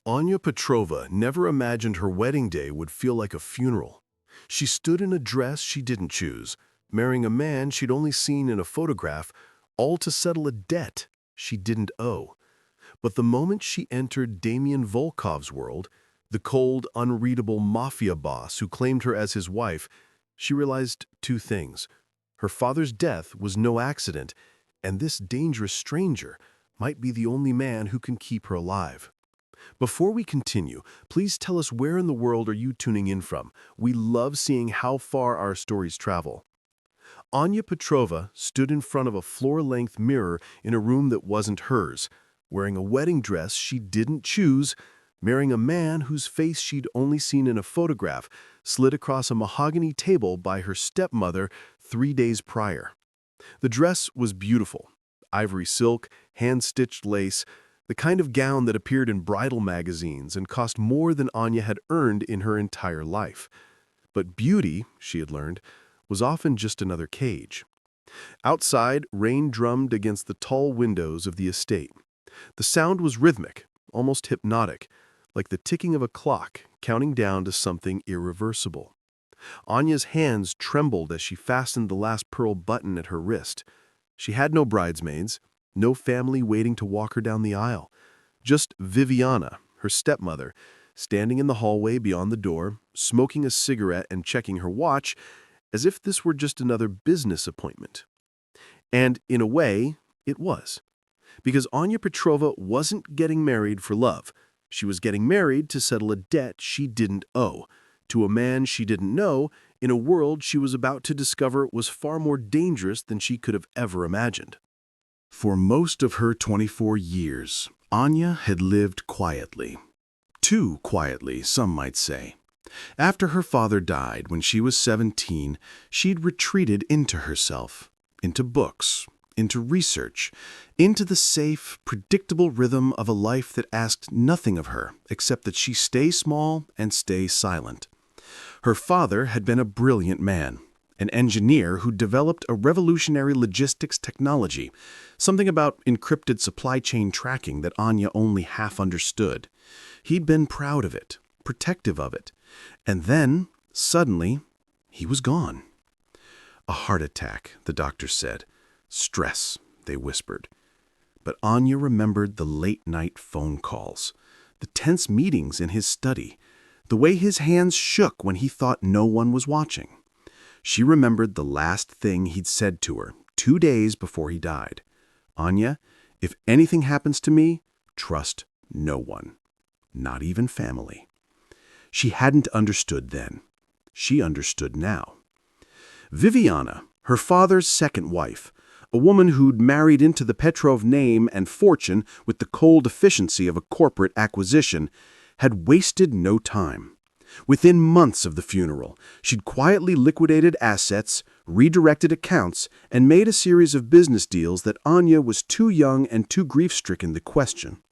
Anya Petrova never imagined her wedding day would feel like a funeral. She stood in a dress she didn't choose, marrying a man she'd only seen in a photograph, all to settle a debt she didn't owe. But the moment she entered Damian Volkov's world, the cold, unreadable mafia boss who claimed her as his wife, she realized two things. Her father's death was no accident, and this dangerous stranger might be the only man who can keep her alive. Before we continue, please tell us where in the world are you tuning in from. We love seeing how far our stories travel. Anya Petrova stood in front of a floor-length mirror in a room that wasn't hers, wearing a wedding dress she didn't choose, marrying a man whose face she'd only seen in a photograph, slid across a mahogany table by her stepmother 3 days prior. The dress was beautiful. Ivory silk, hand-stitched lace, the kind of gown that appeared in bridal magazines and cost more than Anya had earned in her entire life. But beauty, she had learned, was often just another cage. Outside, rain drummed against the tall windows of the estate. The sound was rhythmic, almost hypnotic, like the ticking of a clock counting down to something irreversible. Anya's hands trembled as she fastened the last pearl button at her wrist. She had no bridesmaids, no family waiting to walk her down the aisle. Just Viviana, her stepmother, standing in the hallway beyond the door, smoking a cigarette and checking her watch, as if this were just another business appointment. And in a way, it was. Because Anya Petrova wasn't getting married for love. She was getting married to settle a debt she didn't owe, to a man she didn't know, in a world she was about to discover was far more dangerous than she could have ever imagined. For most of her 24 years, Anya had lived quietly. Too quietly, some might say. After her father died when she was 17, she'd retreated into herself, into books, into research, into the safe, predictable rhythm of a life that asked nothing of her except that she stay small and stay silent. Her father had been a brilliant man, an engineer who developed a revolutionary logistics technology, something about encrypted supply chain tracking that Anya only half understood. He'd been proud of it, protective of it, and then, suddenly, he was gone. A heart attack, the doctor said. Stress, they whispered. But Anya remembered the late-night phone calls, the tense meetings in his study, the way his hands shook when he thought no one was watching. She remembered the last thing he'd said to her 2 days before he died. Anya, if anything happens to me, trust no one, not even family. She hadn't understood then. She understood now. Viviana, her father's second wife, a woman who'd married into the Petrov name and fortune with the cold efficiency of a corporate acquisition, had wasted no time. Within months of the funeral, she'd quietly liquidated assets, redirected accounts, and made a series of business deals that Anya was too young and too grief-stricken to question.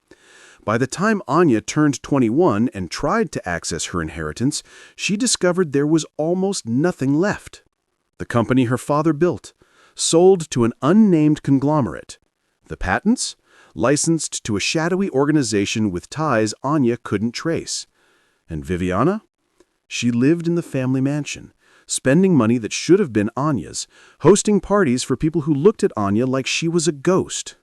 By the time Anya turned 21 and tried to access her inheritance, she discovered there was almost nothing left. The company her father built, sold to an unnamed conglomerate. The patents? Licensed to a shadowy organization with ties Anya couldn't trace. And Viviana? She lived in the family mansion, spending money that should have been Anya's, hosting parties for people who looked at Anya like she was a ghost.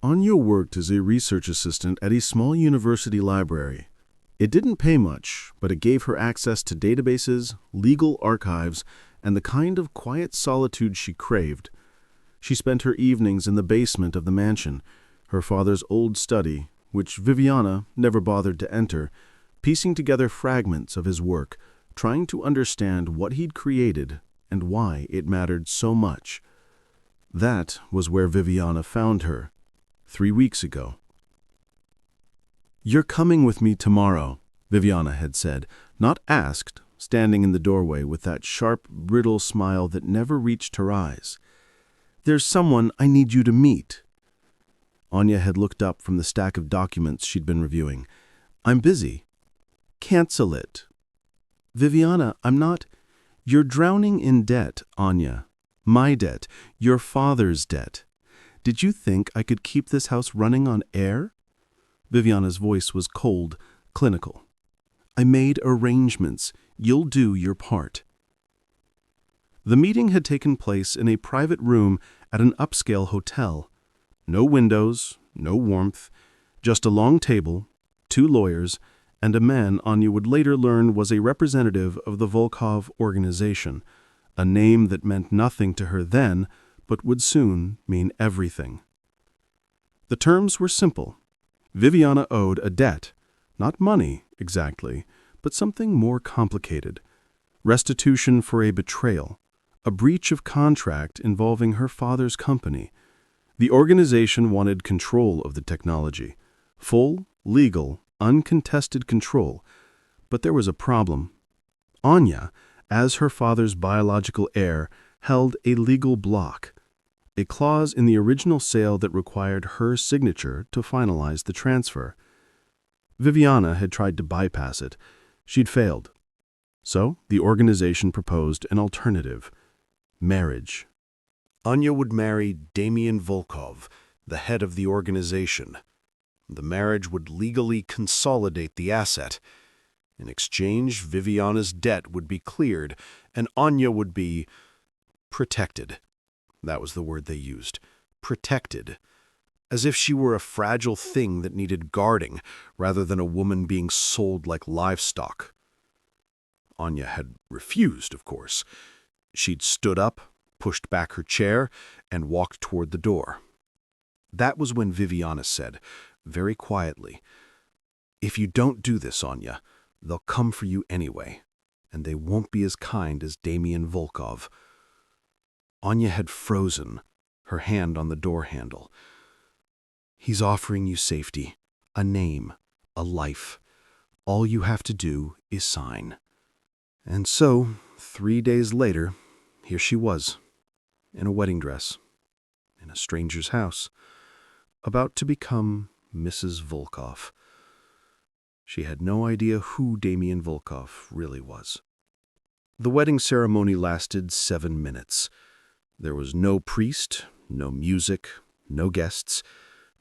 Anya worked as a research assistant at a small university library. It didn't pay much, but it gave her access to databases, legal archives, and the kind of quiet solitude she craved. She spent her evenings in the basement of the mansion, her father's old study, which Viviana never bothered to enter, piecing together fragments of his work, trying to understand what he'd created and why it mattered so much. That was where Viviana found her, 3 weeks ago. "You're coming with me tomorrow," Viviana had said, not asked, standing in the doorway with that sharp, brittle smile that never reached her eyes. "There's someone I need you to meet." Anya had looked up from the stack of documents she'd been reviewing. "I'm busy." "Cancel it." "Viviana, I'm not—" "You're drowning in debt, Anya. My debt. Your father's debt. Did you think I could keep this house running on air?" Viviana's voice was cold, clinical. I made arrangements. You'll do your part. The meeting had taken place in a private room at an upscale hotel. No windows, no warmth, just a long table, 2 lawyers, and a man Anya would later learn was a representative of the Volkov organization, a name that meant nothing to her then, but would soon mean everything. The terms were simple. Viviana owed a debt, not money exactly, but something more complicated. Restitution for a betrayal, a breach of contract involving her father's company. The organization wanted control of the technology, full, legal, uncontested control. But there was a problem. Anya, as her father's biological heir, held a legal block, a clause in the original sale that required her signature to finalize the transfer. Viviana had tried to bypass it. She'd failed. So the organization proposed an alternative: marriage. Anya would marry Damian Volkov, the head of the organization. The marriage would legally consolidate the asset. In exchange, Viviana's debt would be cleared, and Anya would be protected. That was the word they used. Protected. As if she were a fragile thing that needed guarding, rather than a woman being sold like livestock. Anya had refused, of course. She'd stood up, pushed back her chair, and walked toward the door. That was when Viviana said, very quietly, "If you don't do this, Anya, they'll come for you anyway, and they won't be as kind as Damian Volkov." Anya had frozen, her hand on the door handle. "He's offering you safety, a name, a life. All you have to do is sign." And so, 3 days later, here she was, in a wedding dress, in a stranger's house, about to become Mrs. Volkov. She had no idea who Damian Volkov really was. The wedding ceremony lasted 7 minutes. There was no priest, no music, no guests,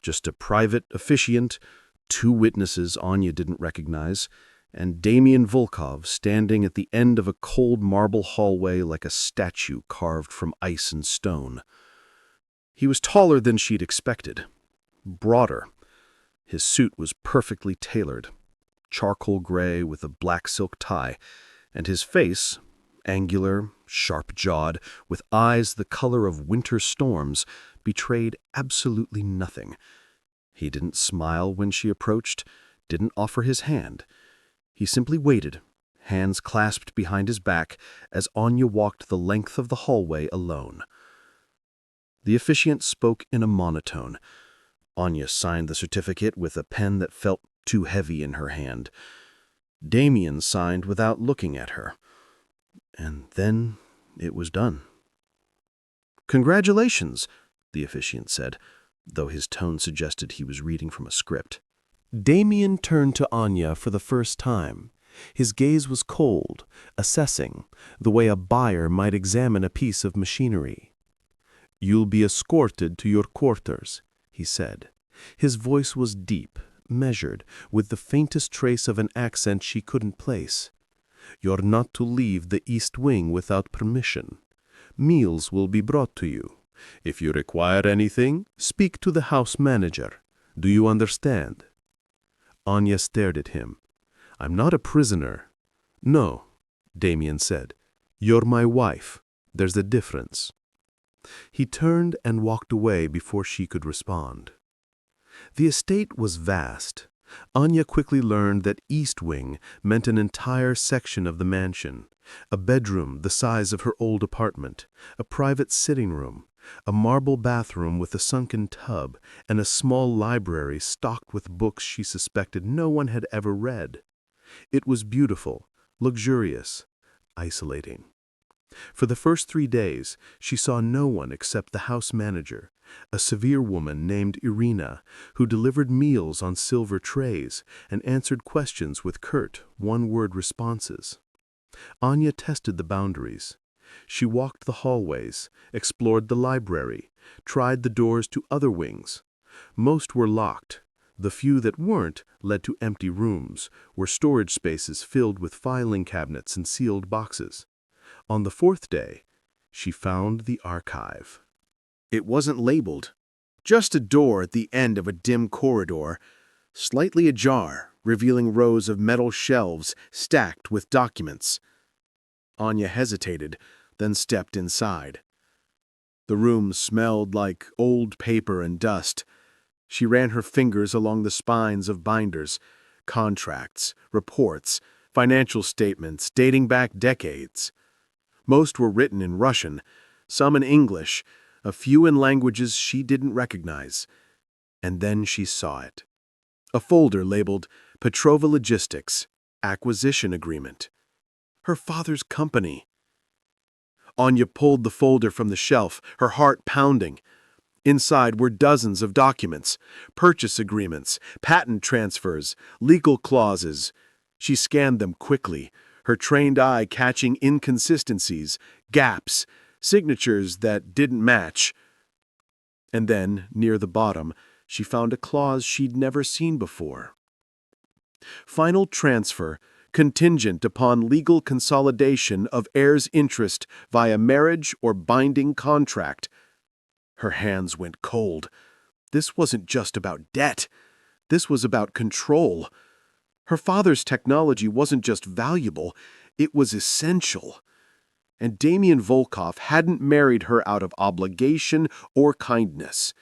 just a private officiant, 2 witnesses Anya didn't recognize, and Damian Volkov standing at the end of a cold marble hallway like a statue carved from ice and stone. He was taller than she'd expected, broader. His suit was perfectly tailored, charcoal gray with a black silk tie, and his face, angular, sharp-jawed, with eyes the color of winter storms, betrayed absolutely nothing. He didn't smile when she approached, didn't offer his hand. He simply waited, hands clasped behind his back, as Anya walked the length of the hallway alone. The officiant spoke in a monotone. Anya signed the certificate with a pen that felt too heavy in her hand. Damian signed without looking at her. And then it was done. "Congratulations," the officiant said, though his tone suggested he was reading from a script. Damian turned to Anya for the first time. His gaze was cold, assessing, the way a buyer might examine a piece of machinery. "You'll be escorted to your quarters," he said. His voice was deep, measured, with the faintest trace of an accent she couldn't place. "You're not to leave the East Wing without permission. Meals will be brought to you. If you require anything, speak to the house manager. Do you understand?" Anya stared at him. "I'm not a prisoner." "No," Damian said. "You're my wife. There's a difference." He turned and walked away before she could respond. The estate was vast. Anya quickly learned that East Wing meant an entire section of the mansion, a bedroom the size of her old apartment, a private sitting room, a marble bathroom with a sunken tub, and a small library stocked with books she suspected no one had ever read. It was beautiful, luxurious, isolating. For the first 3 days, she saw no one except the house manager, a severe woman named Irina, who delivered meals on silver trays and answered questions with curt, one-word responses. Anya tested the boundaries. She walked the hallways, explored the library, tried the doors to other wings. Most were locked. The few that weren't led to empty rooms, where storage spaces filled with filing cabinets and sealed boxes. On the fourth day, she found the archive. It wasn't labeled, just a door at the end of a dim corridor, slightly ajar, revealing rows of metal shelves stacked with documents. Anya hesitated, then stepped inside. The room smelled like old paper and dust. She ran her fingers along the spines of binders, contracts, reports, financial statements dating back decades. Most were written in Russian, some in English, a few in languages she didn't recognize. And then she saw it. A folder labeled Petrova Logistics, Acquisition Agreement. Her father's company. Anya pulled the folder from the shelf, her heart pounding. Inside were dozens of documents, purchase agreements, patent transfers, legal clauses. She scanned them quickly, her trained eye catching inconsistencies, gaps, signatures that didn't match. And then, near the bottom, she found a clause she'd never seen before. Final transfer, contingent upon legal consolidation of heir's interest via marriage or binding contract. Her hands went cold. This wasn't just about debt. This was about control. Her father's technology wasn't just valuable, it was essential. And Damian Volkov hadn't married her out of obligation or kindness.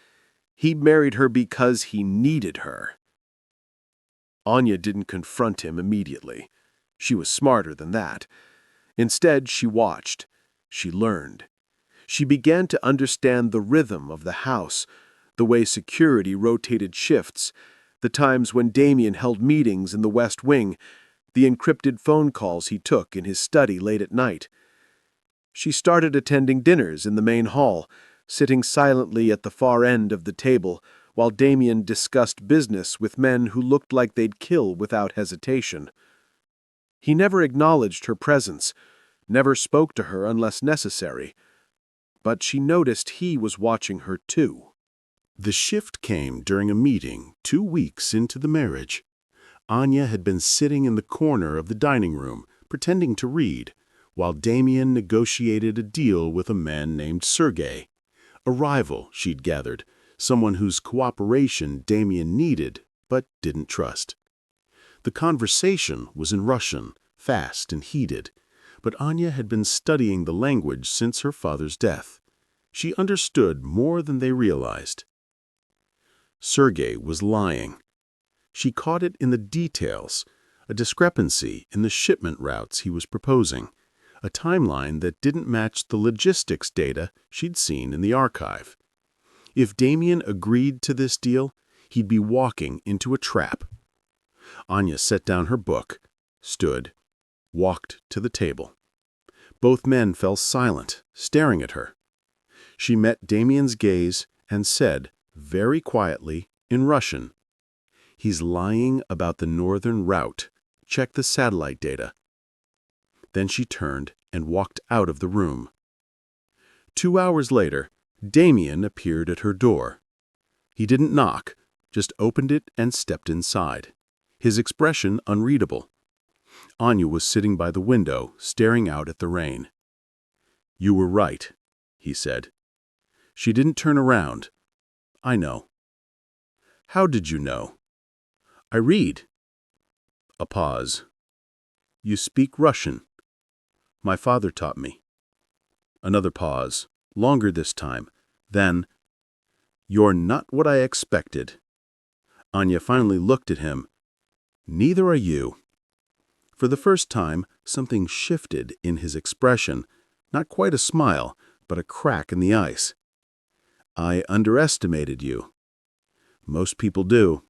He married her because he needed her. Anya didn't confront him immediately. She was smarter than that. Instead, she watched. She learned. She began to understand the rhythm of the house, the way security rotated shifts, the times when Damian held meetings in the West Wing, the encrypted phone calls he took in his study late at night. She started attending dinners in the main hall, sitting silently at the far end of the table while Damian discussed business with men who looked like they'd kill without hesitation. He never acknowledged her presence, never spoke to her unless necessary. But she noticed he was watching her too. The shift came during a meeting 2 weeks into the marriage. Anya had been sitting in the corner of the dining room, pretending to read, while Damian negotiated a deal with a man named Sergei. A rival, she'd gathered, someone whose cooperation Damian needed but didn't trust. The conversation was in Russian, fast and heated, but Anya had been studying the language since her father's death. She understood more than they realized. Sergei was lying. She caught it in the details, a discrepancy in the shipment routes he was proposing, a timeline that didn't match the logistics data she'd seen in the archive. If Damian agreed to this deal, he'd be walking into a trap. Anya set down her book, stood, walked to the table. Both men fell silent, staring at her. She met Damian's gaze and said, very quietly, in Russian, "He's lying about the northern route. Check the satellite data." Then she turned and walked out of the room. 2 hours later, Damian appeared at her door. He didn't knock, just opened it and stepped inside, his expression unreadable. Anya was sitting by the window, staring out at the rain. "You were right," he said. She didn't turn around. "I know." "How did you know?" "I read." A pause. "You speak Russian?" "My father taught me." Another pause, longer this time. Then, "You're not what I expected." Anya finally looked at him. "Neither are you." For the first time, something shifted in his expression, not quite a smile, but a crack in the ice. "I underestimated you." "Most people do."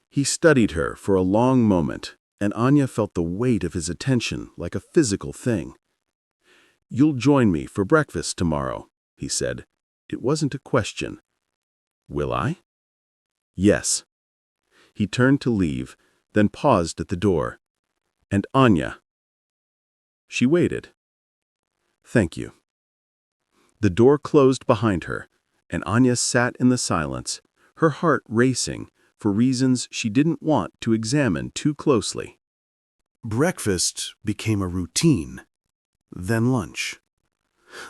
He studied her for a long moment, and Anya felt the weight of his attention like a physical thing. "You'll join me for breakfast tomorrow," he said. It wasn't a question. "Will I?" "Yes." He turned to leave, then paused at the door. "And Anya." She waited. "Thank you." The door closed behind her, and Anya sat in the silence, her heart racing, for reasons she didn't want to examine too closely. Breakfast became a routine, then lunch.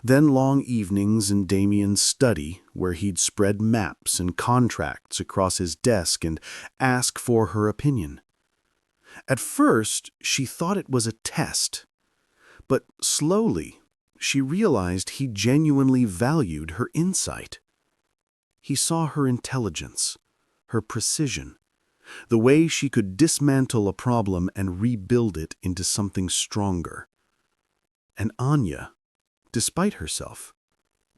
Then long evenings in Damian's study, where he'd spread maps and contracts across his desk and ask for her opinion. At first, she thought it was a test, but slowly, she realized he genuinely valued her insight. He saw her intelligence, her precision, the way she could dismantle a problem and rebuild it into something stronger. And Anya, despite herself,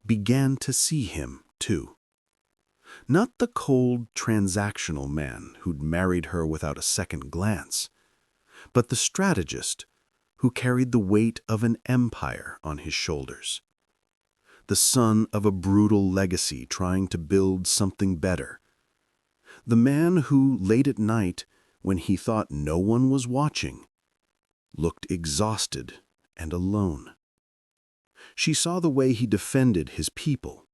began to see him, too. Not the cold, transactional man who'd married her without a second glance, but the strategist who carried the weight of an empire on his shoulders. The son of a brutal legacy trying to build something better. The man who, late at night, when he thought no one was watching, looked exhausted and alone. She saw the way he defended his people,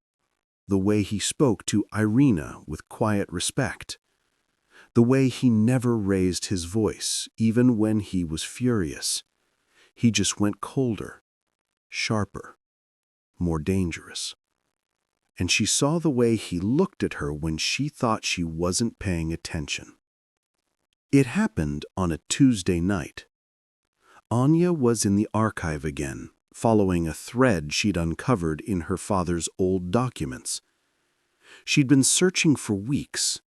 the way he spoke to Irina with quiet respect, the way he never raised his voice, even when he was furious. He just went colder, sharper, more dangerous. And she saw the way he looked at her when she thought she wasn't paying attention. It happened on a Tuesday night. Anya was in the archive again, following a thread she'd uncovered in her father's old documents. She'd been searching for weeks,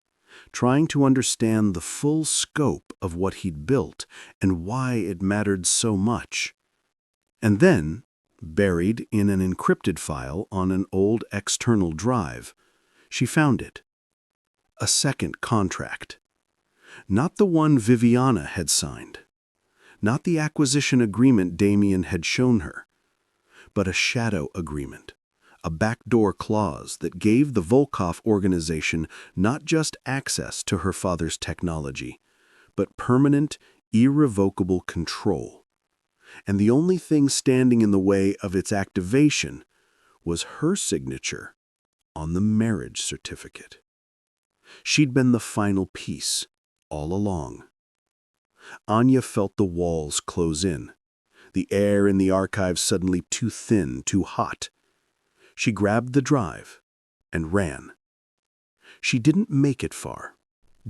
trying to understand the full scope of what he'd built and why it mattered so much. And then, buried in an encrypted file on an old external drive, she found it. A second contract. Not the one Viviana had signed. Not the acquisition agreement Damian had shown her, but a shadow agreement, a backdoor clause that gave the Volkov organization not just access to her father's technology, but permanent, irrevocable control. And the only thing standing in the way of its activation was her signature on the marriage certificate. She'd been the final piece all along. Anya felt the walls close in, the air in the archive suddenly too thin, too hot. She grabbed the drive and ran. She didn't make it far.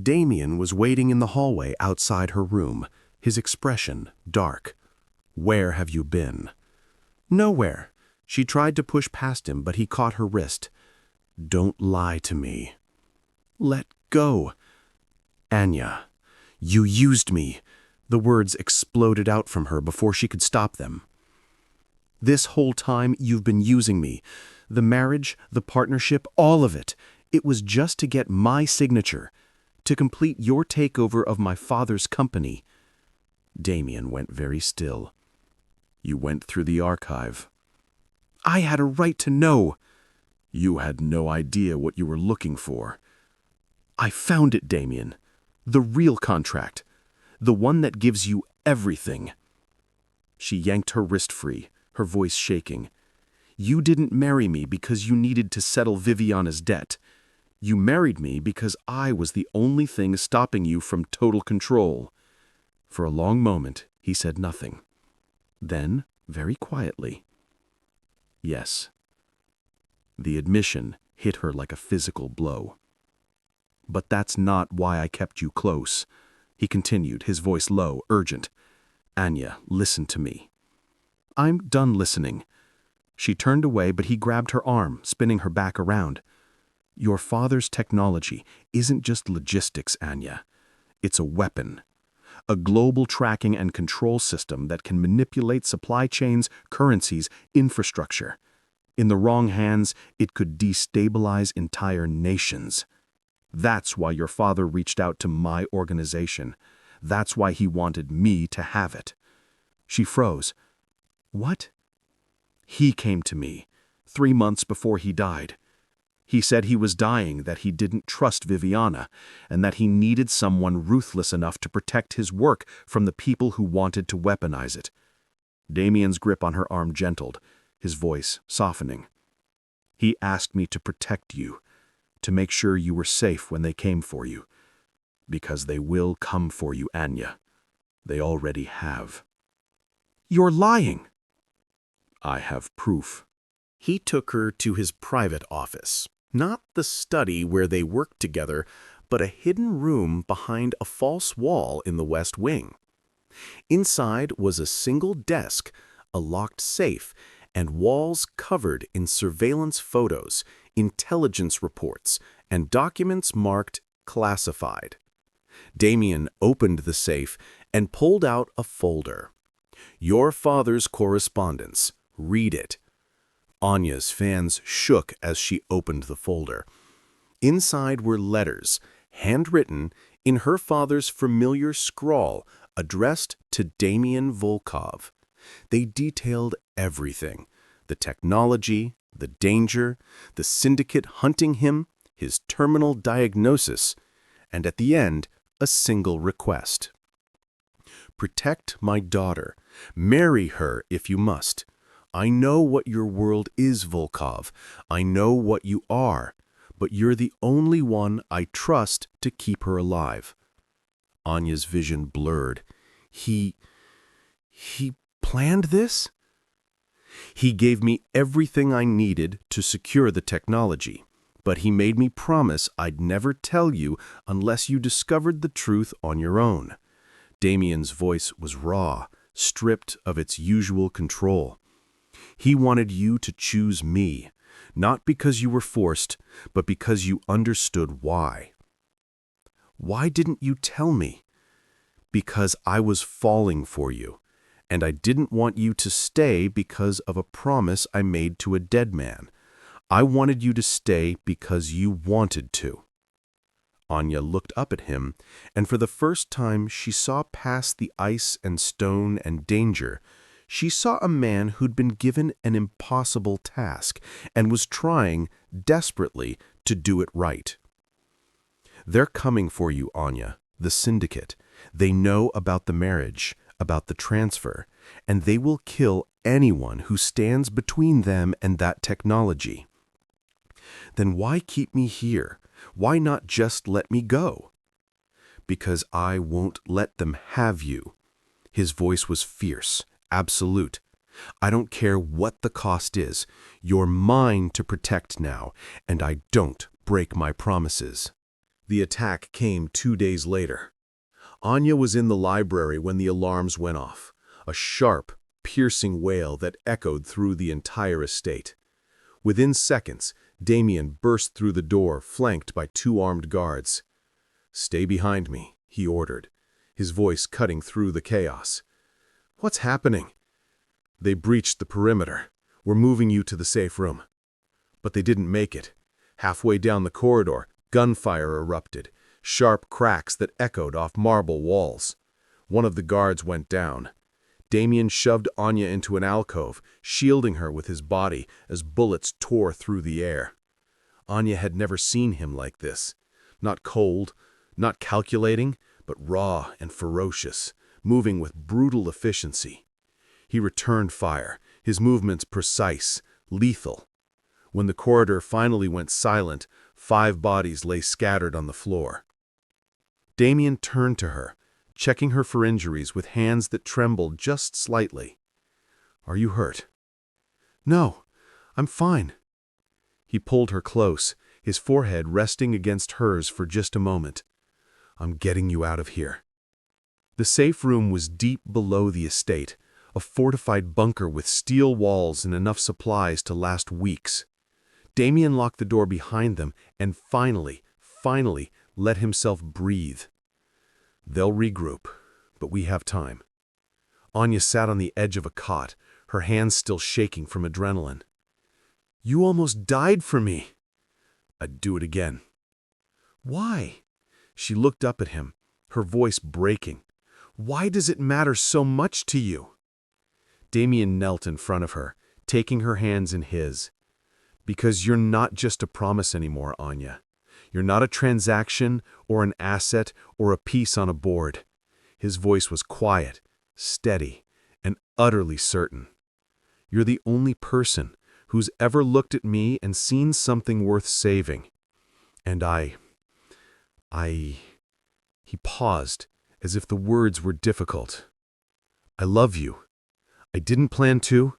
Damian was waiting in the hallway outside her room, his expression dark. "Where have you been?" "Nowhere." She tried to push past him, but he caught her wrist. "Don't lie to me." "Let go." "Anya, you used me." The words exploded out from her before she could stop them. "This whole time you've been using me. The marriage, the partnership, all of it. It was just to get my signature, to complete your takeover of my father's company." Damian went very still. "You went through the archive." "I had a right to know." "You had no idea what you were looking for." "I found it, Damian. The real contract. The one that gives you everything." She yanked her wrist free, her voice shaking. "You didn't marry me because you needed to settle Viviana's debt. You married me because I was the only thing stopping you from total control." For a long moment, he said nothing. Then, very quietly, "Yes." The admission hit her like a physical blow. "But that's not why I kept you close," he continued, his voice low, urgent. "Anya, listen to me." "I'm done listening." She turned away, but he grabbed her arm, spinning her back around. "Your father's technology isn't just logistics, Anya. It's a weapon. A global tracking and control system that can manipulate supply chains, currencies, infrastructure. In the wrong hands, it could destabilize entire nations. That's why your father reached out to my organization. That's why he wanted me to have it." She froze. "What?" "He came to me 3 months before he died. He said he was dying, that he didn't trust Viviana, and that he needed someone ruthless enough to protect his work from the people who wanted to weaponize it." Damian's grip on her arm gentled, his voice softening. "He asked me to protect you, to make sure you were safe when they came for you. Because they will come for you, Anya. They already have. You're lying. I have proof. He took her to his private office, not the study where they worked together, but a hidden room behind a false wall in the West Wing. Inside was a single desk, a locked safe, and walls covered in surveillance photos, intelligence reports, and documents marked classified. Damian opened the safe and pulled out a folder. Your father's correspondence. Read it. Anya's fans shook as she opened the folder. Inside were letters, handwritten in her father's familiar scrawl, addressed to Damian Volkov. They detailed everything: the technology, the danger, the syndicate hunting him, his terminal diagnosis, and at the end, a single request. Protect my daughter. Marry her if you must. I know what your world is, Volkov. I know what you are, but you're the only one I trust to keep her alive. Anya's vision blurred. He planned this? He gave me everything I needed to secure the technology, but he made me promise I'd never tell you unless you discovered the truth on your own. Damian's voice was raw, stripped of its usual control. He wanted you to choose me, not because you were forced, but because you understood why. Why didn't you tell me? Because I was falling for you, and I didn't want you to stay because of a promise I made to a dead man. I wanted you to stay because you wanted to. Anya looked up at him, and for the first time she saw past the ice and stone and danger. She saw a man who'd been given an impossible task and was trying, desperately, to do it right. They're coming for you, Anya, the syndicate. They know about the marriage, about the transfer, and they will kill anyone who stands between them and that technology. Then why keep me here? Why not just let me go? Because I won't let them have you. His voice was fierce, absolute. I don't care what the cost is. You're mine to protect now, and I don't break my promises. The attack came 2 days later. Anya was in the library when the alarms went off, a sharp, piercing wail that echoed through the entire estate. Within seconds, Damian burst through the door, flanked by 2 armed guards. "Stay behind me," he ordered, his voice cutting through the chaos. "What's happening?" "They breached the perimeter. We're moving you to the safe room." But they didn't make it. Halfway down the corridor, gunfire erupted, sharp cracks that echoed off marble walls. One of the guards went down. Damian shoved Anya into an alcove, shielding her with his body as bullets tore through the air. Anya had never seen him like this. Not cold, not calculating, but raw and ferocious, moving with brutal efficiency. He returned fire, his movements precise, lethal. When the corridor finally went silent, 5 bodies lay scattered on the floor. Damian turned to her, checking her for injuries with hands that trembled just slightly. "Are you hurt?" "No, I'm fine." He pulled her close, his forehead resting against hers for just a moment. "I'm getting you out of here." The safe room was deep below the estate, a fortified bunker with steel walls and enough supplies to last weeks. Damian locked the door behind them and finally let himself breathe. They'll regroup, but we have time. Anya sat on the edge of a cot, her hands still shaking from adrenaline. "You almost died for me." "I'd do it again." "Why?" She looked up at him, her voice breaking. "Why does it matter so much to you?" Damian knelt in front of her, taking her hands in his. "Because you're not just a promise anymore, Anya. You're not a transaction or an asset or a piece on a board." His voice was quiet, steady, and utterly certain. "You're the only person who's ever looked at me and seen something worth saving. And I He paused, as if the words were difficult. I love you. I didn't plan to.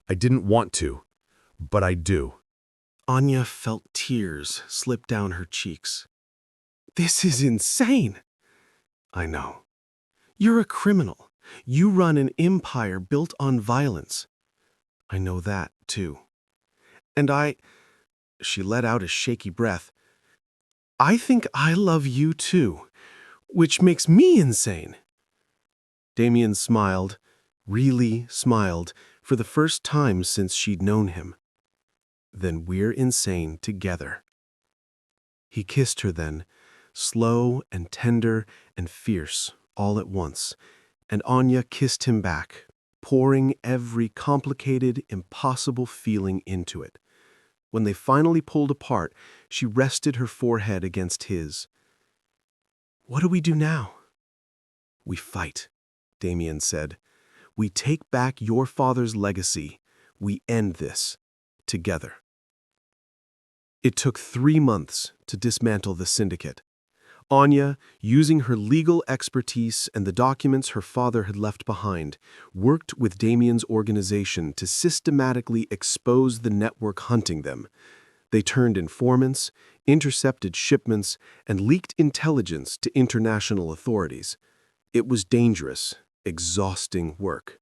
I didn't want to. But I do. Anya felt tears slip down her cheeks. This is insane. I know. You're a criminal. You run an empire built on violence. I know that, too. And she let out a shaky breath. I think I love you, too, which makes me insane. Damian smiled, really smiled, for the first time since she'd known him. Then we're insane together. He kissed her then, slow and tender and fierce all at once, and Anya kissed him back, pouring every complicated, impossible feeling into it. When they finally pulled apart, she rested her forehead against his. What do we do now? We fight, Damian said. We take back your father's legacy. We end this together. It took 3 months to dismantle the syndicate. Anya, using her legal expertise and the documents her father had left behind, worked with Damian's organization to systematically expose the network hunting them. They turned informants, intercepted shipments, and leaked intelligence to international authorities. It was dangerous, exhausting work.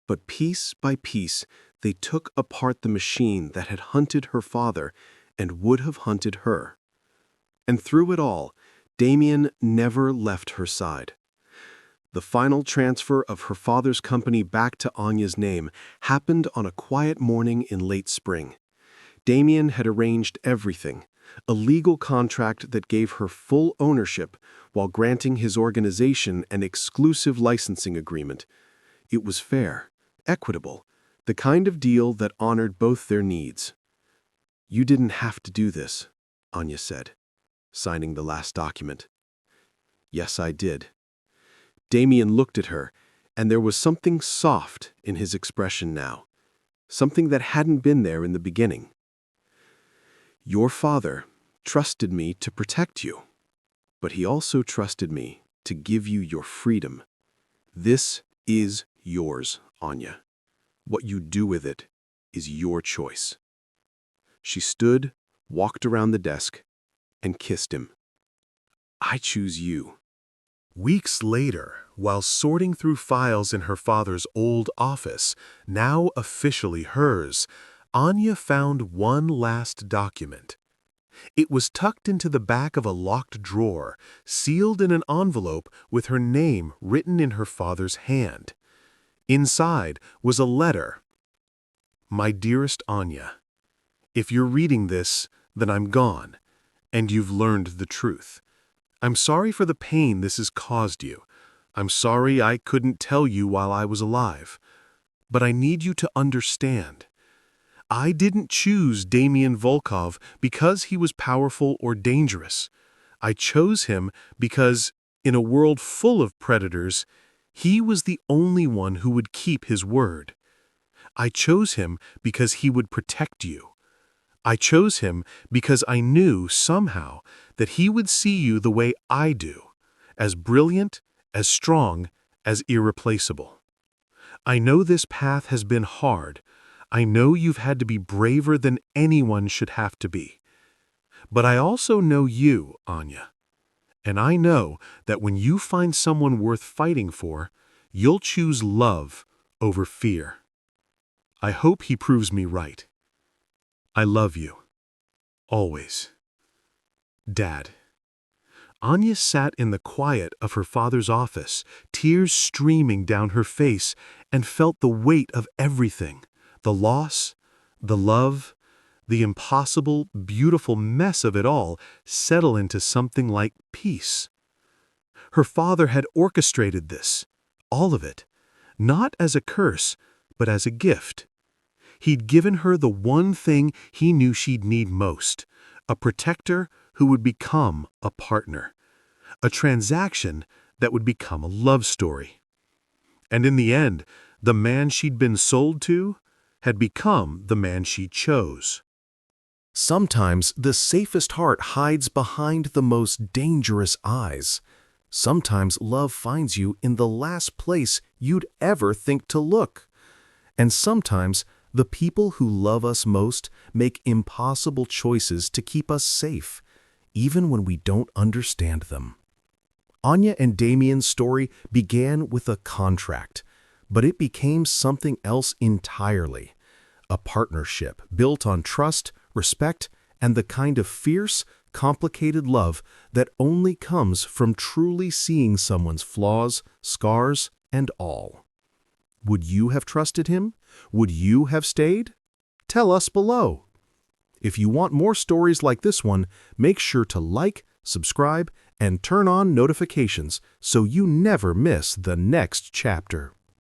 But piece by piece, they took apart the machine that had hunted her father and would have hunted her. And through it all, Damian never left her side. The final transfer of her father's company back to Anya's name happened on a quiet morning in late spring. Damian had arranged everything, a legal contract that gave her full ownership while granting his organization an exclusive licensing agreement. It was fair, equitable, the kind of deal that honored both their needs. You didn't have to do this, Anya said, signing the last document. Yes, I did. Damian looked at her, and there was something soft in his expression now, something that hadn't been there in the beginning. Your father trusted me to protect you, but he also trusted me to give you your freedom. This is yours, Anya. What you do with it is your choice. She stood, walked around the desk, and kissed him. I choose you. Weeks later, while sorting through files in her father's old office, now officially hers, Anya found one last document. It was tucked into the back of a locked drawer, sealed in an envelope with her name written in her father's hand. Inside was a letter. My dearest Anya, if you're reading this, then I'm gone, and you've learned the truth. I'm sorry for the pain this has caused you. I'm sorry I couldn't tell you while I was alive. But I need you to understand. I didn't choose Damian Volkov because he was powerful or dangerous. I chose him because, in a world full of predators, he was the only one who would keep his word. I chose him because he would protect you. I chose him because I knew, somehow, that he would see you the way I do, as brilliant, as strong, as irreplaceable. I know this path has been hard. I know you've had to be braver than anyone should have to be. But I also know you, Anya. And I know that when you find someone worth fighting for, you'll choose love over fear. I hope he proves me right. I love you. Always. Dad. Anya sat in the quiet of her father's office, tears streaming down her face, and felt the weight of everything, the loss, the love, the impossible, beautiful mess of it all settle into something like peace. Her father had orchestrated this, all of it, not as a curse, but as a gift. He'd given her the one thing he knew she'd need most, a protector who would become a partner, a transaction that would become a love story. And in the end, the man she'd been sold to had become the man she chose. Sometimes the safest heart hides behind the most dangerous eyes. Sometimes love finds you in the last place you'd ever think to look. And sometimes the people who love us most make impossible choices to keep us safe, even when we don't understand them. Anya and Damian's story began with a contract, but it became something else entirely. A partnership built on trust, respect, and the kind of fierce, complicated love that only comes from truly seeing someone's flaws, scars, and all. Would you have trusted him? Would you have stayed? Tell us below. If you want more stories like this one, make sure to like, subscribe, and turn on notifications so you never miss the next chapter.